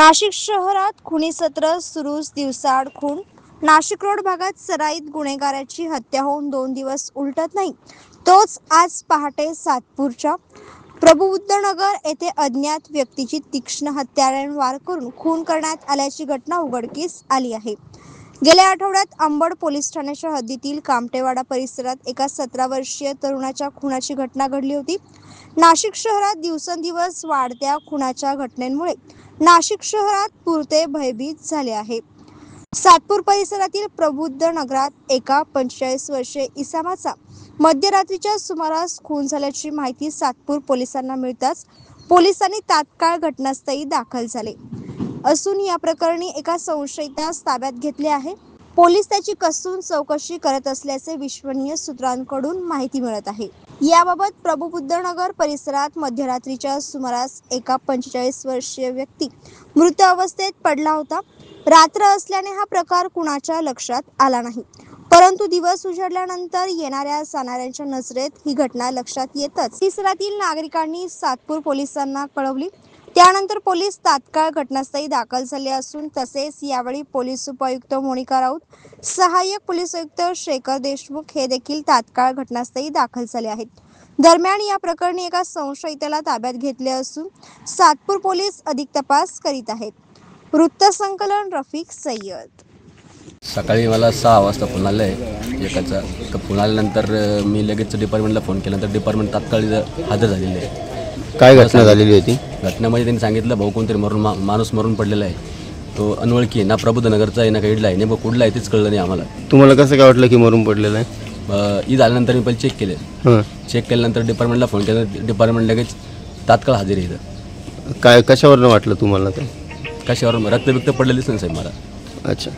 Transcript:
नाशिक शहरात खुनी सत्र सुरूच, दिवसाआड खून. नाशिक रोड भागात सराईत गुन्हेगाराची हत्या होऊन 2 दिवस उलटत नाही. तोच आज पहाटे सातपूरच्या प्रबुद्धनगर येथे अज्ञात व्यक्तीची तीक्ष्ण हत्याराने वार करून खून करण्यात आल्याची घटना उघडकीस आली आहे. गेल्या आठवड्यात अंबड पोलीस ठाण्याच्या हद्दीतील कामटेवाडा परिसरात एका 17 वर्षीय तरुणाच्या खुनाची घटना घडली होती. नाशिक शहरात दिवसेंदिवस वाढत्या खुनाच्या घटनांमुळे नाशिक शहरात पुरते भयभीत झाले आहे. सातपूर परिसरातील प्रबुद्ध नगरात एका 45 वर्षीय इसमाचा मध्यरात्रीच्या सुमारास खून झाल्याची माहिती सातपूर पोलिसांना मिळताच पोलिसांनी तात्काळ घटनास्थळी दाखल झाले असून या प्रकरणी एका संशयितास ताब्यात घेतले आहे. पोलीस त्याची कसून चौकशी करत असल्याचे विश्वसनीय सूत्रांकडून माहिती मिळत आहे. याबाबत प्रबुद्धनगर परिसरात मध्यरात्रीच्या सुमारास एका 45 वर्षीय व्यक्ती मृत अवस्थेत पडला होता. रात्र असल्याने हा प्रकार कुणाच्या लक्षात आला नाही, परंतु दिवस उजाडल्यानंतर येणाऱ्या जाणाऱ्यांच्या नजरेत ही घटना लक्षात येतच परिसरातील नागरिकांनी सातपूर पोलिसांना कळवली. त्यानंतर पोलीस तात्काळ घटनास्थळी दाखल झाले असून तसेच यावेळी पोलीस उपायुक्त मोनिका राऊत, सहाय्यक पोलीस आयुक्त शेखर देशमुख हे देखील तात्काळ घटनास्थळी दाखल झाले आहेत. दरम्यान या प्रकरणी एका संशयिताला ताब्यात घेतले असून सातपूर पोलीस अधिक तपास करीत आहेत. वृत्तसंकलन रफिक सय्यद. सकाळी मला 6 वाजता फोन आला आहे एकाचा. फोन आल्यानंतर मी लगेच डिपार्टमेंटला फोन केल्यानंतर डिपार्टमेंट तात्काळ हजर झालेले आहे. काय घटना झालेली होती? घटनेमध्ये त्यांनी सांगितलं भाऊ कोणतरी माणूस मरून पडलेला आहे, तो अनवळखी आहे, ना प्रबुद्धनगरचा आहे ना काही इडला आहे, नेमकं कुठला आहे तेच कळलं नाही आम्हाला. तुम्हाला कसं काय वाटलं की मरून पडलेलं आहे? ई झाल्यानंतर मी पहिले चेक केले. चेक केल्यानंतर डिपार्टमेंटला फोन केला, डिपार्टमेंट लगेच तात्काळ हजेर आहे इथं. काय कशावरनं वाटलं तुम्हाला ते? कशावर रक्तबिक्त पडलेलीच नाही साहेब मला. अच्छा.